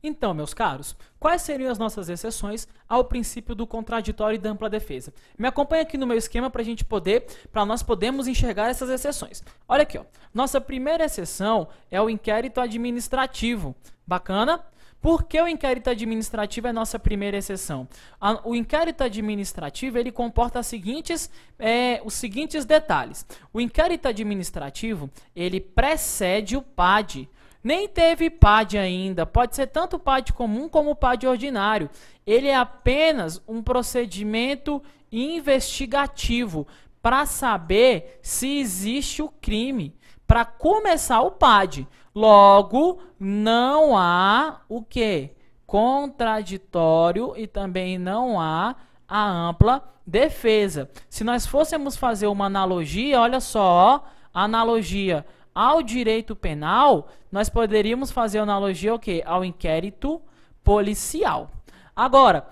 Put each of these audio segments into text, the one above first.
Então, meus caros, quais seriam as nossas exceções ao princípio do contraditório e da ampla defesa? Me acompanha aqui no meu esquema para nós podermos enxergar essas exceções. Olha aqui, ó. Nossa primeira exceção é o inquérito administrativo. Bacana? Por que o inquérito administrativo é nossa primeira exceção? O inquérito administrativo ele comporta os seguintes detalhes. O inquérito administrativo ele precede o PAD. Nem teve PAD ainda, pode ser tanto PAD comum como PAD ordinário. Ele é apenas um procedimento investigativo para saber se existe o crime. Para começar o PAD. Logo, não há o quê? Contraditório e também não há a ampla defesa. Se nós fôssemos fazer uma analogia, olha só, analogia ao direito penal, nós poderíamos fazer analogia ao quê? Ao inquérito policial. Agora,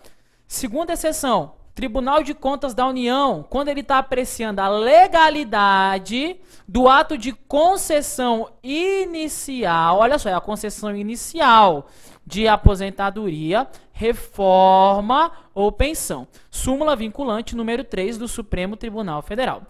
segunda exceção, Tribunal de Contas da União, quando ele está apreciando a legalidade do ato de concessão inicial, olha só, é a concessão inicial de aposentadoria, reforma ou pensão. Súmula vinculante número 3 do Supremo Tribunal Federal.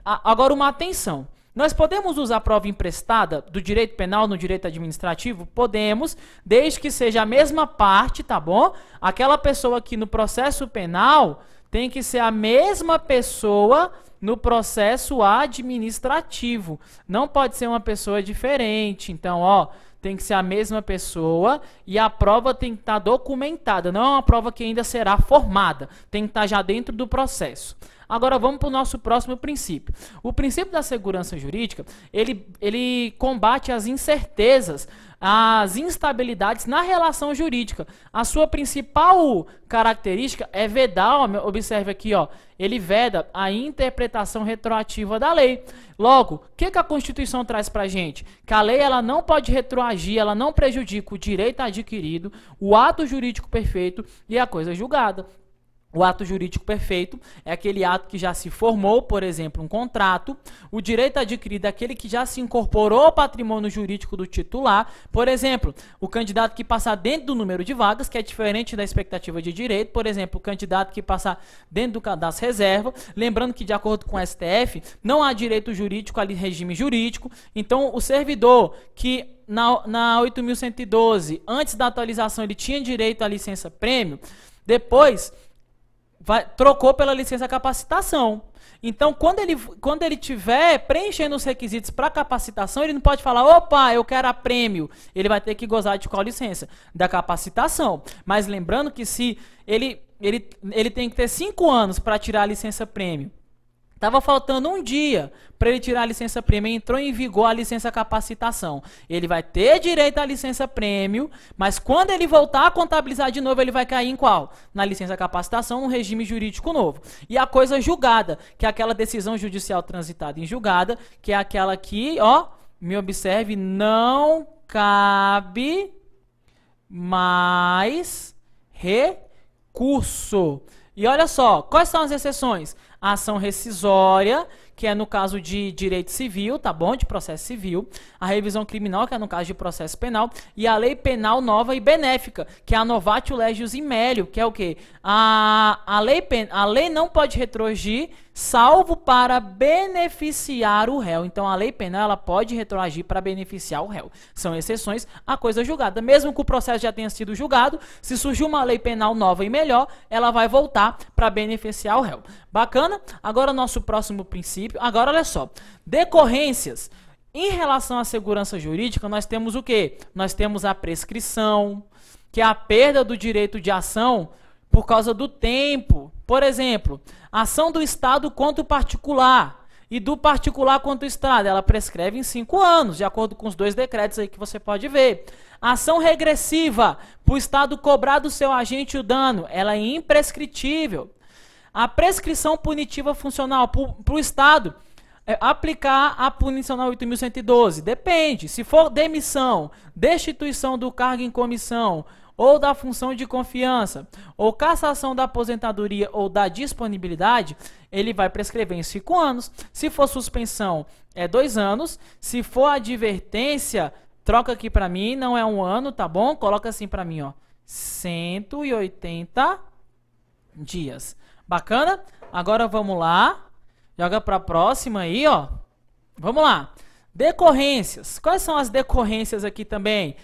Agora, uma atenção. Nós podemos usar prova emprestada do direito penal no direito administrativo? Podemos, desde que seja a mesma parte, tá bom? Aquela pessoa que no processo penal tem que ser a mesma pessoa no processo administrativo. Não pode ser uma pessoa diferente. Então, ó, tem que ser a mesma pessoa e a prova tem que estar documentada. Não é uma prova que ainda será formada. Tem que estar já dentro do processo. Agora vamos para o nosso próximo princípio. O princípio da segurança jurídica, ele combate as incertezas, as instabilidades na relação jurídica. A sua principal característica é vedar, observe aqui, ó, ele veda a interpretação retroativa da lei. Logo, o que a Constituição traz para a gente? Que a lei ela não pode retroagir, ela não prejudica o direito adquirido, o ato jurídico perfeito e a coisa julgada. O ato jurídico perfeito é aquele ato que já se formou, por exemplo, um contrato. O direito adquirido é aquele que já se incorporou ao patrimônio jurídico do titular. Por exemplo, o candidato que passar dentro do número de vagas, que é diferente da expectativa de direito. Por exemplo, o candidato que passar dentro do cadastro reserva. Lembrando que, de acordo com o STF, não há direito jurídico ali, regime jurídico. Então, o servidor que na 8.112, antes da atualização, ele tinha direito à licença-prêmio, depois trocou pela licença capacitação. Então, quando ele tiver preenchendo os requisitos para capacitação, ele não pode falar, opa, eu quero a prêmio. Ele vai ter que gozar de qual licença? Da capacitação. Mas lembrando que se ele tem que ter 5 anos para tirar a licença prêmio. Estava faltando um dia para ele tirar a licença prêmio, entrou em vigor a licença capacitação. Ele vai ter direito à licença prêmio, mas quando ele voltar a contabilizar de novo, ele vai cair em qual? Na licença capacitação, um regime jurídico novo. E a coisa julgada, que é aquela decisão judicial transitada em julgada, que é aquela que, ó, me observe, não cabe mais recurso. E olha só, quais são as exceções? A ação rescisória, que é no caso de direito civil, tá bom? De processo civil. A revisão criminal, que é no caso de processo penal. E a lei penal nova e benéfica, que é a novatio legius in melior, que é o quê? A lei não pode retroagir, salvo para beneficiar o réu. Então, a lei penal ela pode retroagir para beneficiar o réu. São exceções à coisa julgada. Mesmo que o processo já tenha sido julgado, se surgir uma lei penal nova e melhor, ela vai voltar para beneficiar o réu. Bacana? Agora, nosso próximo princípio. Agora, olha só. Decorrências. Em relação à segurança jurídica, nós temos o quê? Nós temos a prescrição, que é a perda do direito de ação por causa do tempo. Por exemplo, ação do Estado contra o particular e do particular contra o Estado, ela prescreve em 5 anos, de acordo com os 2 decretos aí que você pode ver. Ação regressiva, para o Estado cobrar do seu agente o dano, ela é imprescritível. A prescrição punitiva funcional, para o Estado aplicar a punição na 8.112, depende. Se for demissão, destituição do cargo em comissão, ou da função de confiança, ou cassação da aposentadoria ou da disponibilidade, ele vai prescrever em 5 anos. Se for suspensão, é 2 anos. Se for advertência, troca aqui para mim, não é um ano, tá bom? Coloca assim para mim, ó, 180 dias. Bacana? Agora vamos lá, joga para a próxima aí, ó. Vamos lá. Decorrências. Quais são as decorrências aqui também?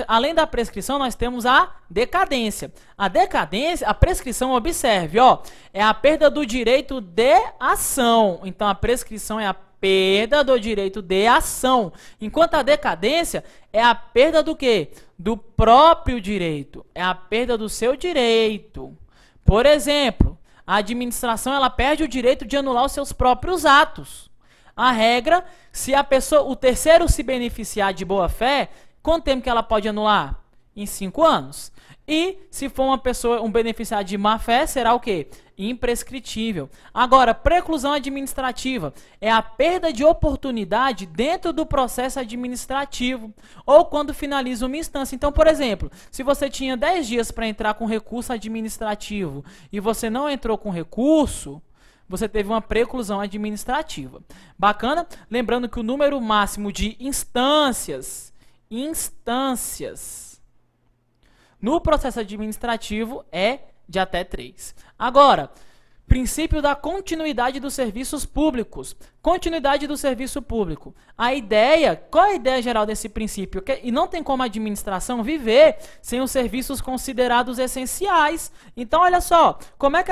Além da prescrição, nós temos a decadência. A decadência, a prescrição, observe, ó, é a perda do direito de ação. Então, a prescrição é a perda do direito de ação. Enquanto a decadência é a perda do quê? Do próprio direito. É a perda do seu direito. Por exemplo, a administração ela perde o direito de anular os seus próprios atos. A regra, se a pessoa, o terceiro se beneficiar de boa fé, quanto tempo que ela pode anular? Em 5 anos. E se for uma pessoa, um beneficiário de má fé, será o quê? Imprescritível. Agora, preclusão administrativa é a perda de oportunidade dentro do processo administrativo ou quando finaliza uma instância. Então, por exemplo, se você tinha 10 dias para entrar com recurso administrativo e você não entrou com recurso, você teve uma preclusão administrativa. Bacana? Lembrando que o número máximo de instâncias no processo administrativo é de até 3. Agora, princípio da continuidade dos serviços públicos. Continuidade do serviço público. A ideia, qual é a ideia geral desse princípio? E não tem como a administração viver sem os serviços considerados essenciais. Então, olha só, como é que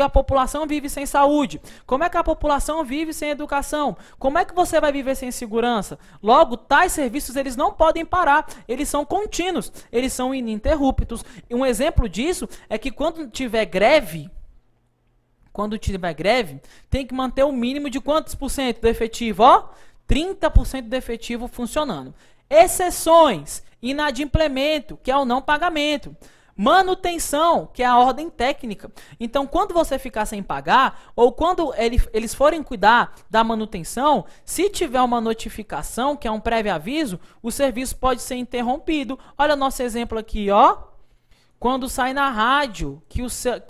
a população vive sem saúde? Como é que a população vive sem educação? Como é que você vai viver sem segurança? Logo, tais serviços eles não podem parar, eles são contínuos, eles são ininterruptos. E um exemplo disso é que quando tiver greve, tem que manter o mínimo de quantos por cento do efetivo? Ó, 30% do efetivo funcionando. Exceções, inadimplemento, que é o não pagamento. Manutenção, que é a ordem técnica. Então, quando você ficar sem pagar, ou quando eles forem cuidar da manutenção, se tiver uma notificação, que é um prévio aviso, o serviço pode ser interrompido. Olha o nosso exemplo aqui, ó. Quando sai na rádio que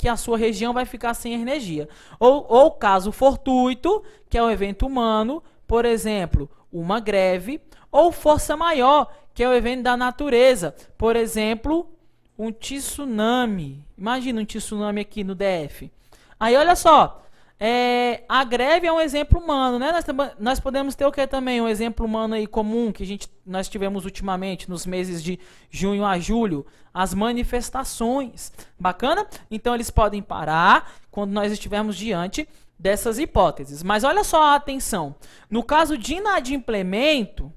a sua região vai ficar sem energia. Ou caso fortuito, que é um evento humano, por exemplo, uma greve, ou força maior, que é o evento da natureza, por exemplo, um tsunami. Imagina um tsunami aqui no DF. Aí olha só, a greve é um exemplo humano, né? Nós podemos ter o que também? Um exemplo humano aí comum que nós tivemos ultimamente nos meses de junho a julho, as manifestações. Bacana? Então eles podem parar quando nós estivermos diante dessas hipóteses. Mas olha só a atenção. No caso de inadimplemento,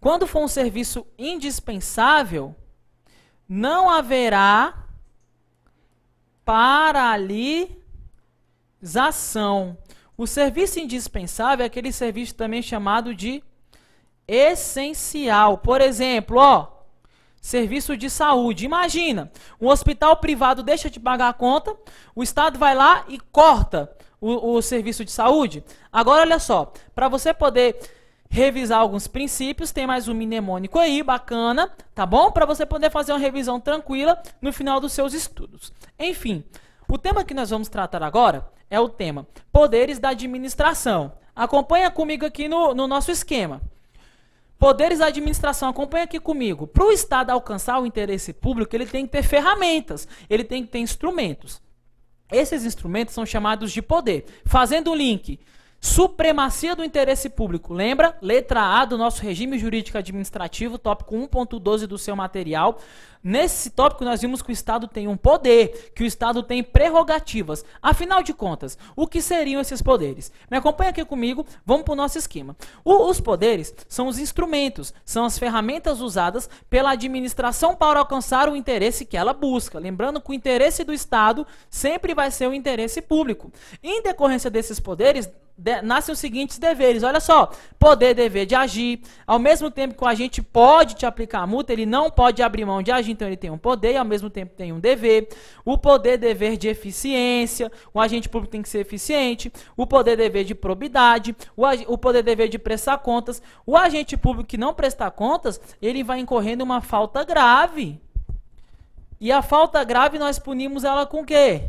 quando for um serviço indispensável, não haverá paralisação. O serviço indispensável é aquele serviço também chamado de essencial. Por exemplo, ó, serviço de saúde. Imagina, um hospital privado deixa de pagar a conta, o Estado vai lá e corta o serviço de saúde. Agora, olha só, para você poder revisar alguns princípios, tem mais um mnemônico aí, bacana, tá bom? Para você poder fazer uma revisão tranquila no final dos seus estudos. Enfim, o tema que nós vamos tratar agora é o tema Poderes da Administração. Acompanha comigo aqui no nosso esquema. Poderes da administração, acompanha aqui comigo. Para o Estado alcançar o interesse público, ele tem que ter ferramentas, ele tem que ter instrumentos. Esses instrumentos são chamados de poder. Fazendo o link, supremacia do interesse público. Lembra? Letra A do nosso regime jurídico administrativo, tópico 1.12 do seu material. Nesse tópico nós vimos que o Estado tem um poder, que o Estado tem prerrogativas. Afinal de contas, o que seriam esses poderes? Me acompanha aqui comigo, vamos para o nosso esquema. Os poderes são os instrumentos, são as ferramentas usadas pela administração para alcançar o interesse que ela busca. Lembrando que o interesse do Estado sempre vai ser o interesse público. Em decorrência desses poderes, nascem os seguintes deveres. Olha só, poder, dever de agir. Ao mesmo tempo que o agente pode te aplicar a multa, ele não pode abrir mão de agir, então ele tem um poder e ao mesmo tempo tem um dever. O poder, dever de eficiência, o agente público tem que ser eficiente. O poder, dever de probidade, o poder, dever de prestar contas. O agente público que não prestar contas, ele vai incorrendo uma falta grave. E a falta grave nós punimos ela com o quê?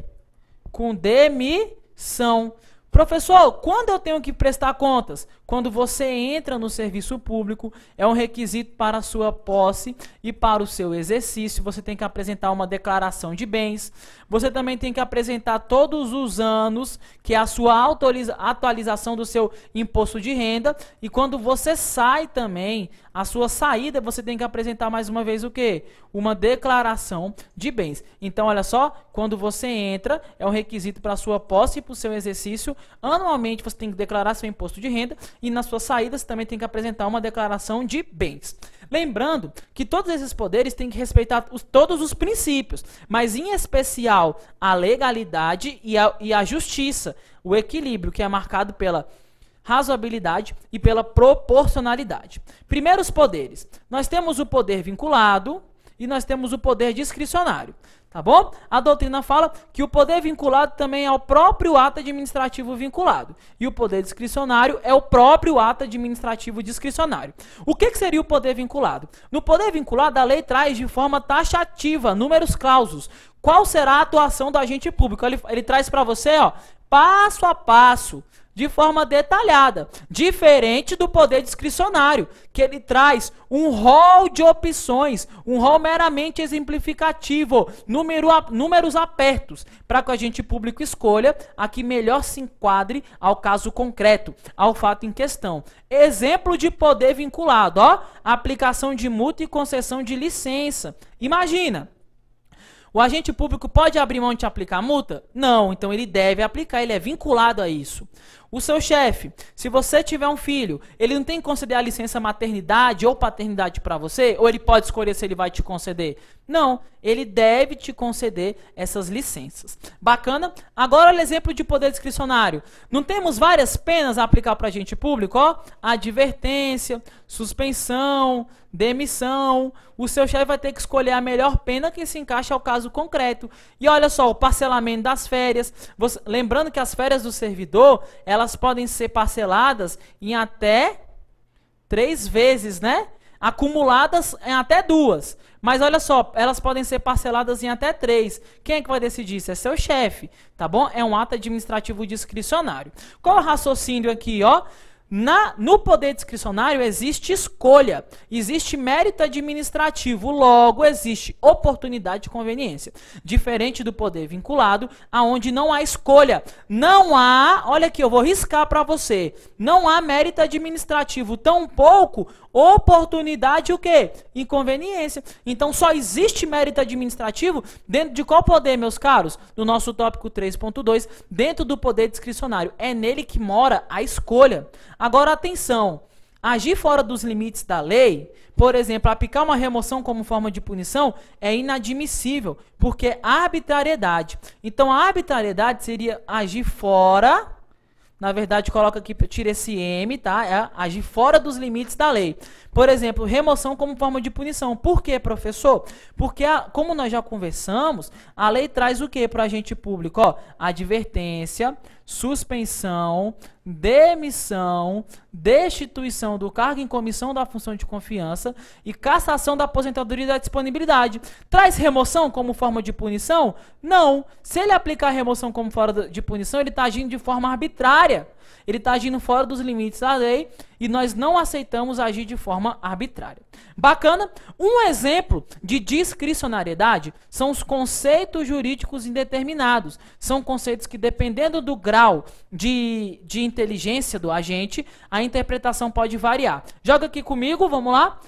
Com demissão. Professor, quando eu tenho que prestar contas? quando você entra no serviço público, é um requisito para a sua posse e para o seu exercício. Você tem que apresentar uma declaração de bens. Você também tem que apresentar todos os anos, que é a sua atualização do seu imposto de renda. E quando você sai também, a sua saída, você tem que apresentar mais uma vez o quê? Uma declaração de bens. Então, olha só, quando você entra, é um requisito para a sua posse e para o seu exercício. Anualmente, você tem que declarar seu imposto de renda e na sua saída, você também tem que apresentar uma declaração de bens. Lembrando que todos esses poderes têm que respeitar todos os princípios, mas em especial a legalidade e a justiça, o equilíbrio que é marcado pela razoabilidade e pela proporcionalidade. Primeiros poderes. Nós temos o poder vinculado e nós temos o poder discricionário. Tá bom? A doutrina fala que o poder vinculado também é o próprio ato administrativo vinculado. E o poder discricionário é o próprio ato administrativo discricionário. O que seria o poder vinculado? No poder vinculado, a lei traz de forma taxativa, números clausos. Qual será a atuação do agente público? Ele traz para você, ó, passo a passo, de forma detalhada, diferente do poder discricionário, que ele traz um rol de opções, um rol meramente exemplificativo, números apertos, para que o agente público escolha a que melhor se enquadre ao caso concreto, ao fato em questão. Exemplo de poder vinculado, ó, aplicação de multa e concessão de licença. Imagina, o agente público pode abrir mão de aplicar multa? Não, então ele deve aplicar, ele é vinculado a isso. O seu chefe, se você tiver um filho, ele não tem que conceder a licença maternidade ou paternidade para você? Ou ele pode escolher se ele vai te conceder? Não, ele deve te conceder essas licenças. Bacana? Agora olha o exemplo de poder discricionário. Não temos várias penas a aplicar para agente público? Ó, advertência, suspensão, demissão. O seu chefe vai ter que escolher a melhor pena que se encaixa ao caso concreto. E olha só, o parcelamento das férias. Lembrando que as férias do servidor, elas podem ser parceladas em até 3 vezes, né? Acumuladas em até 2. Mas olha só, elas podem ser parceladas em até 3. Quem é que vai decidir isso? É seu chefe, tá bom? É um ato administrativo discricionário. Qual é o raciocínio aqui, ó? No poder discricionário existe escolha, existe mérito administrativo, logo existe oportunidade de conveniência. Diferente do poder vinculado, aonde não há escolha. Não há, olha aqui, eu vou riscar para você, não há mérito administrativo, tampouco oportunidade o quê? Inconveniência. Então só existe mérito administrativo dentro de qual poder, meus caros? No nosso tópico 3.2, dentro do poder discricionário. É nele que mora a escolha. Agora atenção, agir fora dos limites da lei, por exemplo, aplicar uma remoção como forma de punição é inadmissível, porque é arbitrariedade. Então a arbitrariedade seria agir fora. Na verdade, coloca aqui, tira esse M, tá? É agir fora dos limites da lei. Por exemplo, remoção como forma de punição. Por quê, professor? Porque, como nós já conversamos, a lei traz o quê para o agente público? Ó, advertência, suspensão, demissão, destituição do cargo em comissão da função de confiança e cassação da aposentadoria e da disponibilidade. Traz remoção como forma de punição? Não. Se ele aplicar remoção como forma de punição, ele está agindo de forma arbitrária. Ele está agindo fora dos limites da lei e nós não aceitamos agir de forma arbitrária. Bacana? Um exemplo de discricionariedade são os conceitos jurídicos indeterminados. São conceitos que, dependendo do grau de inteligência do agente, a interpretação pode variar. Joga aqui comigo, vamos lá?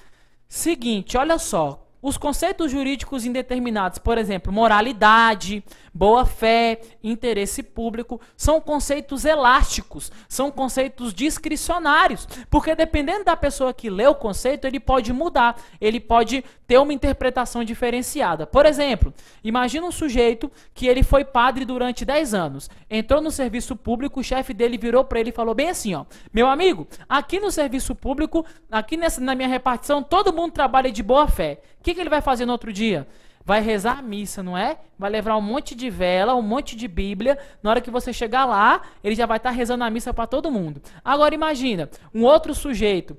Seguinte, olha só. Os conceitos jurídicos indeterminados, por exemplo, moralidade, boa-fé, interesse público, são conceitos elásticos, são conceitos discricionários, porque dependendo da pessoa que lê o conceito, ele pode mudar, ele pode ter uma interpretação diferenciada. Por exemplo, imagina um sujeito que ele foi padre durante 10 anos, entrou no serviço público, o chefe dele virou para ele e falou bem assim, ó, meu amigo, aqui no serviço público, aqui na minha repartição, todo mundo trabalha de boa-fé. O que ele vai fazer no outro dia? vai rezar a missa, não é? Vai levar um monte de vela, um monte de Bíblia. Na hora que você chegar lá, ele já vai estar rezando a missa para todo mundo. Agora imagina, um outro sujeito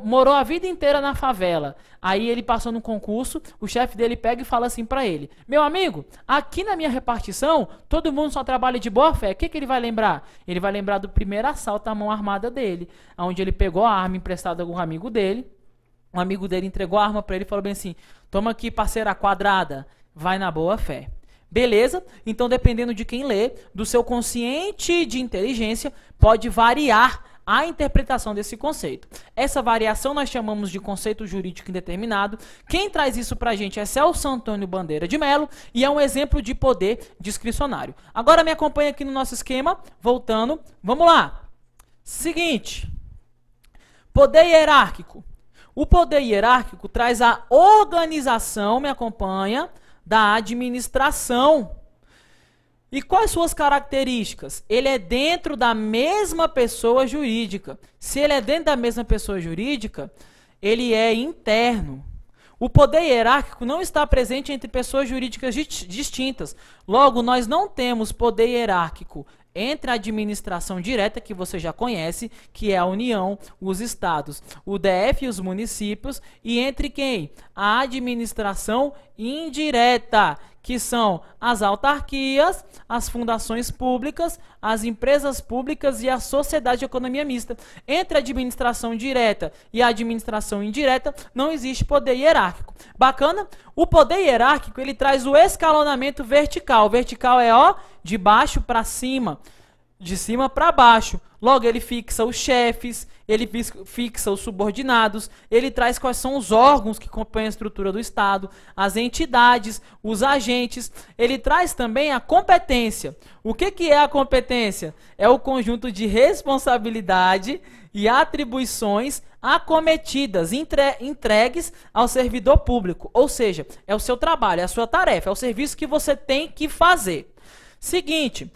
morou a vida inteira na favela. Aí ele passou no concurso, o chefe dele pega e fala assim para ele: meu amigo, aqui na minha repartição, todo mundo só trabalha de boa fé. O que ele vai lembrar? Ele vai lembrar do primeiro assalto à mão armada dele, onde ele pegou a arma emprestada com um amigo dele. Um amigo dele entregou a arma para ele e falou bem assim: toma aqui, parceira quadrada, vai na boa fé. Beleza? Então, dependendo de quem lê, do seu consciente de inteligência, pode variar a interpretação desse conceito. Essa variação nós chamamos de conceito jurídico indeterminado. Quem traz isso pra gente é Celso Antônio Bandeira de Mello e é um exemplo de poder discricionário. Agora me acompanha aqui no nosso esquema, voltando. Vamos lá. Seguinte. Poder hierárquico. O poder hierárquico traz a organização, me acompanha, da administração. E quais suas características? Ele é dentro da mesma pessoa jurídica. Se ele é dentro da mesma pessoa jurídica, ele é interno. O poder hierárquico não está presente entre pessoas jurídicas distintas. Logo, nós não temos poder hierárquico entre a administração direta, que você já conhece, que é a União, os estados, o DF e os municípios, e entre quem? A administração indireta, que são as autarquias, as fundações públicas, as empresas públicas e a sociedade de economia mista. Entre a administração direta e a administração indireta, não existe poder hierárquico. Bacana? O poder hierárquico, ele traz o escalonamento vertical. O vertical é, ó, de baixo para cima, de cima para baixo. Logo, ele fixa os chefes, ele fixa os subordinados, ele traz quais são os órgãos que compõem a estrutura do Estado, as entidades, os agentes. Ele traz também a competência. O que é a competência? É o conjunto de responsabilidade e atribuições acometidas, entregues ao servidor público. Ou seja, é o seu trabalho, é a sua tarefa, é o serviço que você tem que fazer. Seguinte,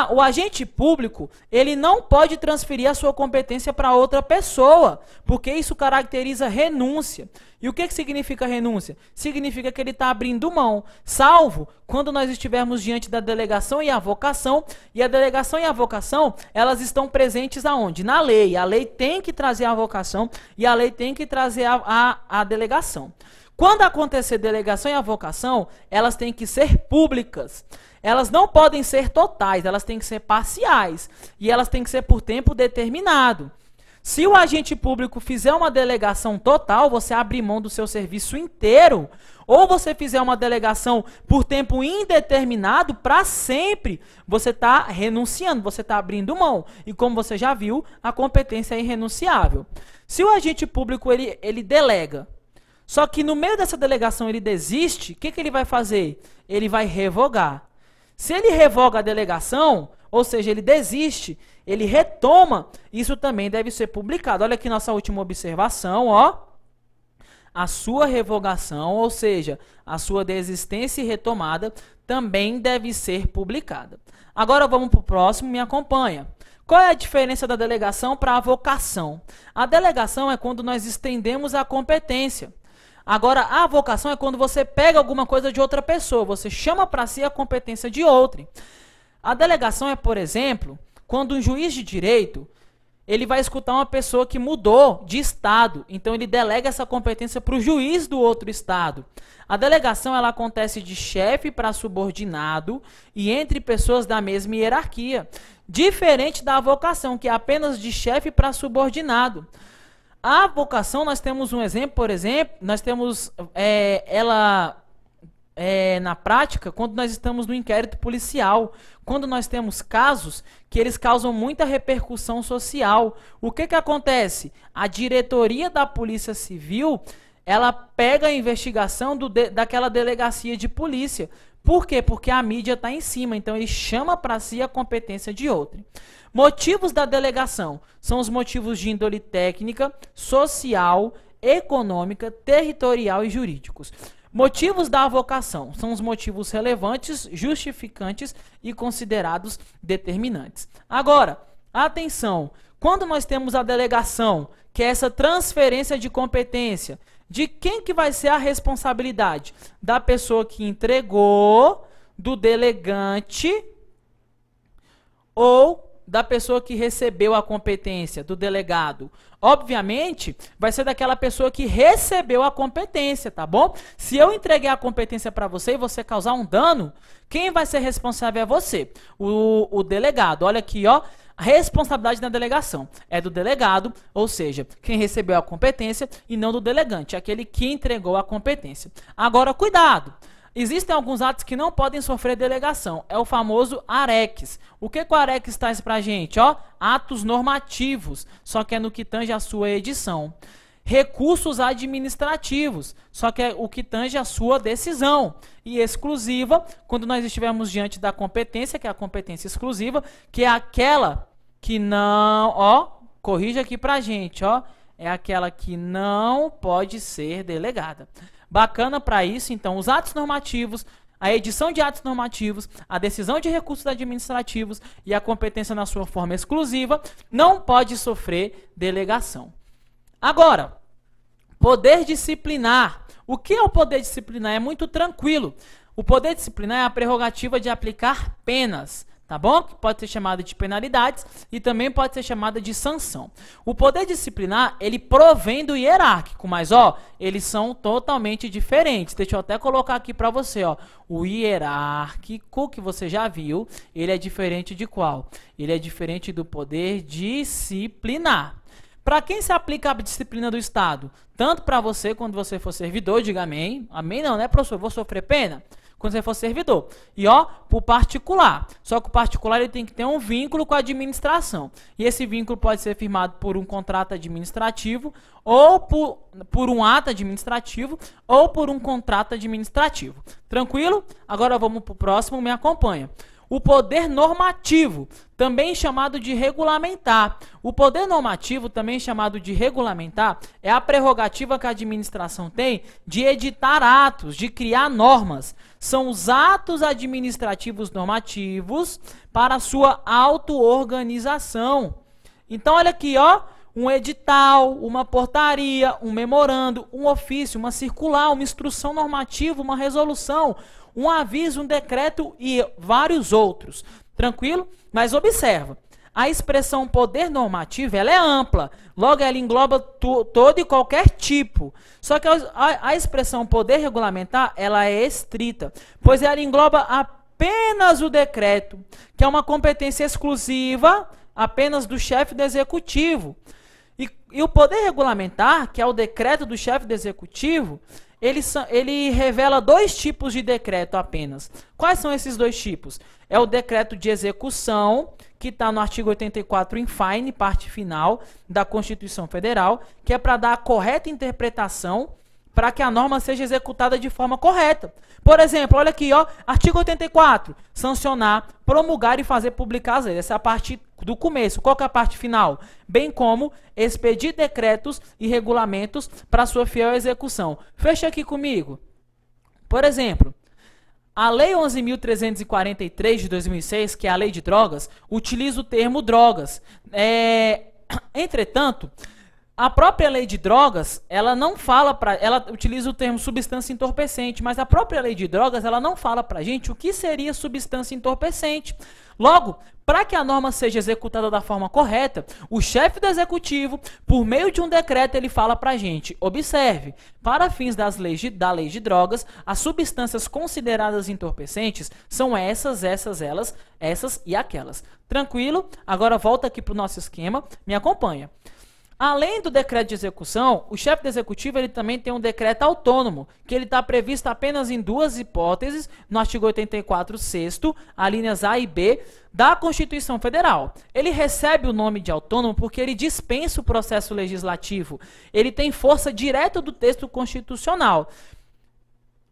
o agente público, ele não pode transferir a sua competência para outra pessoa, porque isso caracteriza renúncia. E o que significa renúncia? Significa que ele está abrindo mão, salvo quando nós estivermos diante da delegação e a avocação, e a delegação e a avocação, elas estão presentes aonde? Na lei. A lei tem que trazer a avocação e a lei tem que trazer a delegação. Quando acontecer delegação e avocação, elas têm que ser públicas. Elas não podem ser totais, elas têm que ser parciais. E elas têm que ser por tempo determinado. Se o agente público fizer uma delegação total, você abre mão do seu serviço inteiro. Ou você fizer uma delegação por tempo indeterminado, para sempre, você está renunciando, você está abrindo mão. E como você já viu, a competência é irrenunciável. Se o agente público ele delega, só que no meio dessa delegação ele desiste, o que ele vai fazer? Ele vai revogar. Se ele revoga a delegação, ou seja, ele desiste, ele retoma, isso também deve ser publicado. Olha aqui nossa última observação, ó. A sua revogação, ou seja, a sua desistência e retomada, também deve ser publicada. Agora vamos para o próximo, me acompanha. Qual é a diferença da delegação para a avocação? A delegação é quando nós estendemos a competência. Agora, a avocação é quando você pega alguma coisa de outra pessoa, você chama para si a competência de outrem. A delegação é, por exemplo, quando um juiz de direito, ele vai escutar uma pessoa que mudou de estado, então ele delega essa competência para o juiz do outro estado. A delegação ela acontece de chefe para subordinado e entre pessoas da mesma hierarquia, diferente da avocação, que é apenas de chefe para subordinado. A avocação, nós temos um exemplo, por exemplo, nós temos na prática, quando nós estamos no inquérito policial, quando nós temos casos que eles causam muita repercussão social. O que acontece? A diretoria da Polícia Civil, ela pega a investigação daquela delegacia de polícia. Por quê? Porque a mídia está em cima, então ele chama para si a competência de outrem. Motivos da delegação são os motivos de índole técnica, social, econômica, territorial e jurídicos. Motivos da avocação são os motivos relevantes, justificantes e considerados determinantes. Agora, atenção, quando nós temos a delegação, que é essa transferência de competência De quem que vai ser a responsabilidade? Da pessoa que entregou, do delegante ou da pessoa que recebeu a competência, do delegado? Obviamente, vai ser daquela pessoa que recebeu a competência, tá bom? Se eu entreguei a competência para você e você causar um dano, quem vai ser responsável é você, o delegado. Olha aqui, ó, a responsabilidade na delegação é do delegado, ou seja, quem recebeu a competência, e não do delegante, aquele que entregou a competência. Agora, cuidado! Existem alguns atos que não podem sofrer delegação. É o famoso ARECS. O que o ARECS traz pra gente? Ó, atos normativos, só que é no que tange a sua edição. Recursos administrativos, só que é o que tange a sua decisão. E exclusiva, quando nós estivermos diante da competência, que é a competência exclusiva, que é aquela que não, ó, corrija aqui pra gente, ó, é aquela que não pode ser delegada. Bacana para isso, então, os atos normativos, a edição de atos normativos, a decisão de recursos administrativos e a competência na sua forma exclusiva não pode sofrer delegação. Agora, poder disciplinar. O que é o poder disciplinar? É muito tranquilo. O poder disciplinar é a prerrogativa de aplicar penas, tá bom? Que pode ser chamada de penalidades e também pode ser chamada de sanção. O poder disciplinar, ele provém do hierárquico, mas ó, eles são totalmente diferentes. Deixa eu até colocar aqui para você, ó. O hierárquico, que você já viu, ele é diferente de qual? Ele é diferente do poder disciplinar. Para quem se aplica a disciplina do Estado? Tanto para você, quando você for servidor, diga amém. Amém não, né, professor? Eu vou sofrer pena? Quando você for servidor. E ó, para o particular. Só que o particular ele tem que ter um vínculo com a administração. E esse vínculo pode ser firmado por um contrato administrativo, ou por um ato administrativo, ou por um contrato administrativo. Tranquilo? Agora vamos para o próximo, me acompanha. O poder normativo, também chamado de regulamentar. O poder normativo, também chamado de regulamentar, é a prerrogativa que a administração tem de editar atos, de criar normas. São os atos administrativos normativos para a sua auto-organização. Então, olha aqui, ó, um edital, uma portaria, um memorando, um ofício, uma circular, uma instrução normativa, uma resolução, um aviso, um decreto e vários outros. Tranquilo? Mas observa, a expressão poder normativo ela é ampla, logo ela engloba todo e qualquer tipo. Só que a expressão poder regulamentar ela é estrita, pois ela engloba apenas o decreto, que é uma competência exclusiva apenas do chefe do executivo. E o poder regulamentar, que é o decreto do chefe do executivo, ele revela dois tipos de decreto apenas. Quais são esses dois tipos? É o decreto de execução, que está no artigo 84 in fine, parte final da Constituição Federal, que é para dar a correta interpretação para que a norma seja executada de forma correta. Por exemplo, olha aqui, ó, artigo 84, sancionar, promulgar e fazer publicar as leis. Essa é a parte do começo. Qual que é a parte final? Bem como expedir decretos e regulamentos para sua fiel execução. Fecha aqui comigo. Por exemplo, a Lei 11.343 de 2006, que é a Lei de Drogas, utiliza o termo drogas. Entretanto, a própria lei de drogas, ela não fala ela utiliza o termo substância entorpecente, mas a própria lei de drogas, ela não fala pra gente o que seria substância entorpecente. Logo, para que a norma seja executada da forma correta, o chefe do executivo, por meio de um decreto, ele fala pra gente, observe, para fins da lei de drogas, as substâncias consideradas entorpecentes são essas e aquelas. Tranquilo? Agora volta aqui pro nosso esquema, me acompanha. Além do decreto de execução, o chefe do executivo ele também tem um decreto autônomo, que ele está previsto apenas em duas hipóteses, no artigo 84, 6º, alíneas A e B, da Constituição Federal. Ele recebe o nome de autônomo porque ele dispensa o processo legislativo. Ele tem força direta do texto constitucional.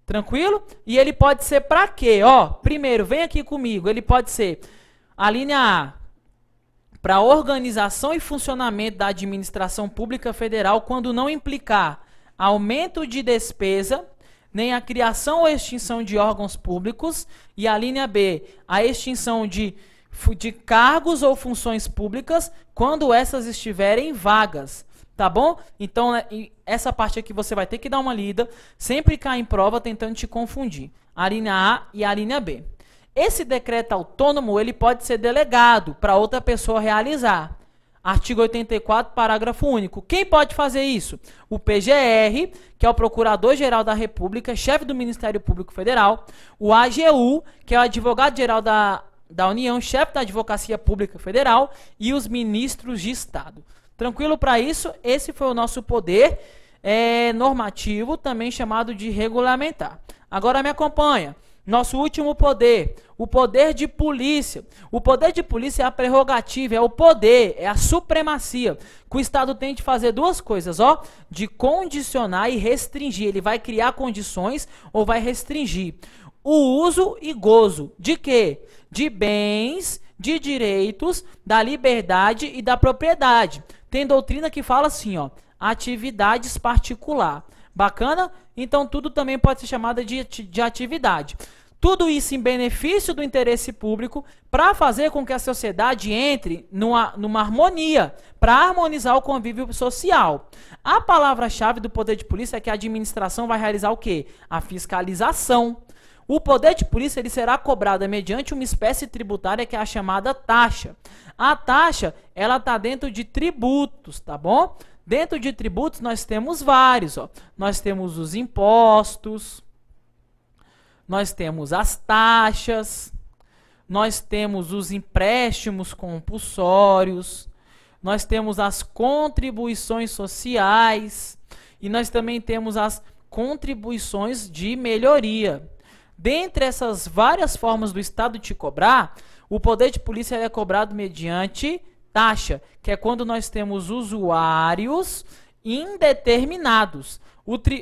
Tranquilo? E ele pode ser para quê? Ó, primeiro, vem aqui comigo, ele pode ser a linha A, para a organização e funcionamento da administração pública federal quando não implicar aumento de despesa, nem a criação ou extinção de órgãos públicos, e a linha B, a extinção de cargos ou funções públicas quando essas estiverem vagas. Tá bom? Então, essa parte aqui você vai ter que dar uma lida. Sempre cai em prova tentando te confundir. A linha A e a linha B. Esse decreto autônomo, ele pode ser delegado para outra pessoa realizar. Artigo 84, parágrafo único. Quem pode fazer isso? O PGR, que é o Procurador-Geral da República, chefe do Ministério Público Federal. O AGU, que é o Advogado-Geral da União, chefe da Advocacia Pública Federal. E os ministros de Estado. Tranquilo para isso? Esse foi o nosso poder normativo, também chamado de regulamentar. Agora me acompanha. Nosso último poder, o poder de polícia. O poder de polícia é a prerrogativa, é o poder, é a supremacia. Que o Estado tem de fazer duas coisas, ó, de condicionar e restringir. Ele vai criar condições ou vai restringir o uso e gozo de quê? De bens, de direitos, da liberdade e da propriedade. Tem doutrina que fala assim, ó, atividades particular. Bacana? Então tudo também pode ser chamado de atividade. Tudo isso em benefício do interesse público para fazer com que a sociedade entre numa harmonia, para harmonizar o convívio social. A palavra-chave do poder de polícia é que a administração vai realizar o quê? A fiscalização. O poder de polícia ele será cobrado mediante uma espécie tributária que é a chamada taxa. A taxa, ela está dentro de tributos, tá bom? Dentro de tributos nós temos vários, ó. Nós temos os impostos, nós temos as taxas, nós temos os empréstimos compulsórios, nós temos as contribuições sociais e nós também temos as contribuições de melhoria. Dentre essas várias formas do Estado te cobrar, o poder de polícia é cobrado mediante taxa, que é quando nós temos usuários indeterminados.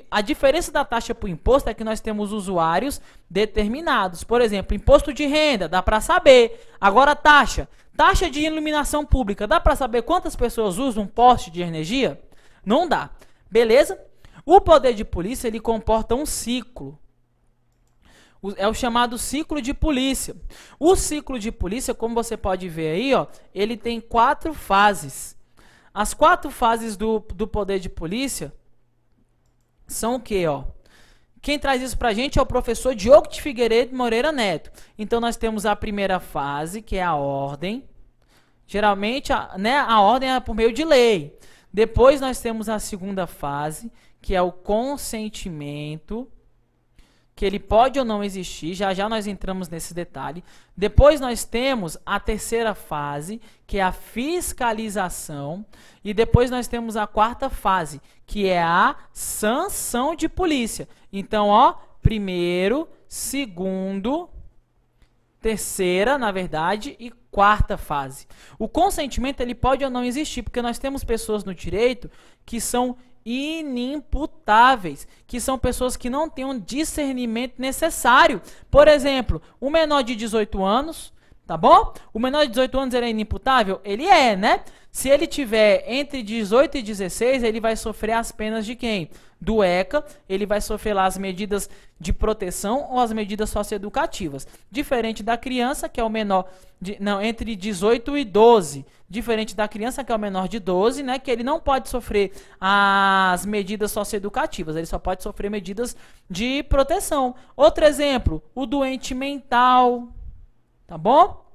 A diferença da taxa para o imposto é que nós temos usuários determinados. Por exemplo, imposto de renda, dá para saber. Agora taxa de iluminação pública, dá para saber quantas pessoas usam um poste de energia? Não dá. Beleza? O poder de polícia, ele comporta um ciclo. É o chamado ciclo de polícia. O ciclo de polícia, como você pode ver aí, ó, ele tem 4 fases. As 4 fases do poder de polícia são o quê, ó? Quem traz isso pra gente é o professor Diogo de Figueiredo Moreira Neto. Então nós temos a primeira fase, que é a ordem. Geralmente, a ordem é por meio de lei. Depois nós temos a segunda fase, que é o consentimento, que ele pode ou não existir, já nós entramos nesse detalhe. Depois nós temos a terceira fase, que é a fiscalização, e depois nós temos a quarta fase, que é a sanção de polícia. Então, ó, primeiro, segundo, terceira, na verdade, e quarta fase. O consentimento ele pode ou não existir, porque nós temos pessoas no direito que são inimputáveis, que são pessoas que não têm um discernimento necessário. Por exemplo, o menor de 18 anos, tá bom? O menor de 18 anos ele é inimputável? Ele é, né? Se ele tiver entre 18 e 16, ele vai sofrer as penas de quem? Do ECA, ele vai sofrer lá as medidas de proteção ou as medidas socioeducativas. Diferente da criança, que é o menor, entre 18 e 12. Diferente da criança, que é o menor de 12, né, que ele não pode sofrer as medidas socioeducativas, ele só pode sofrer medidas de proteção. Outro exemplo, o doente mental, tá bom?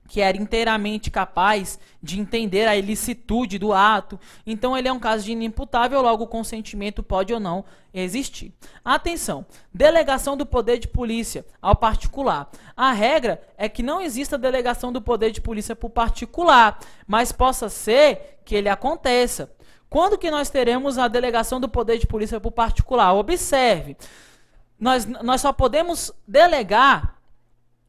Que era inteiramente capaz de entender a ilicitude do ato. Então, ele é um caso de inimputável, logo o consentimento pode ou não existir. Atenção, delegação do poder de polícia ao particular. A regra é que não exista delegação do poder de polícia para o particular, mas possa ser que ele aconteça. Quando que nós teremos a delegação do poder de polícia para o particular? Observe, nós só podemos delegar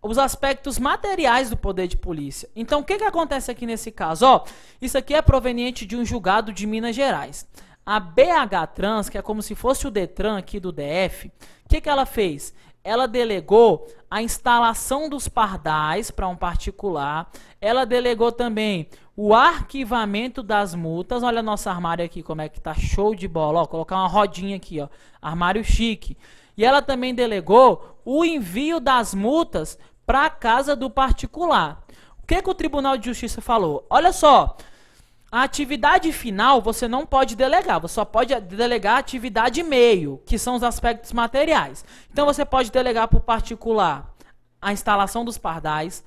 os aspectos materiais do poder de polícia. Então, o que acontece aqui nesse caso? Ó, isso aqui é proveniente de um julgado de Minas Gerais. A BH Trans, que é como se fosse o Detran aqui do DF, o que ela fez? Ela delegou a instalação dos pardais para um particular. Ela delegou também o arquivamento das multas. Olha nosso armário aqui, como é que tá show de bola. Ó, colocar uma rodinha aqui, ó, armário chique. E ela também delegou o envio das multas para a casa do particular. O que o Tribunal de Justiça falou? Olha só, A atividade final você não pode delegar, você só pode delegar a atividade meio, que são os aspectos materiais. Então você pode delegar para o particular a instalação dos pardais,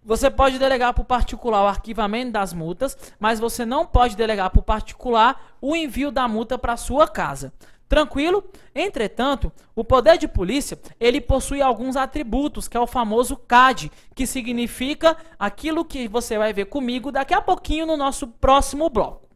você pode delegar para o particular o arquivamento das multas, mas você não pode delegar para o particular o envio da multa para a sua casa. Tranquilo? Entretanto, o poder de polícia, ele possui alguns atributos, que é o famoso CAD, que significa aquilo que você vai ver comigo daqui a pouquinho no nosso próximo bloco.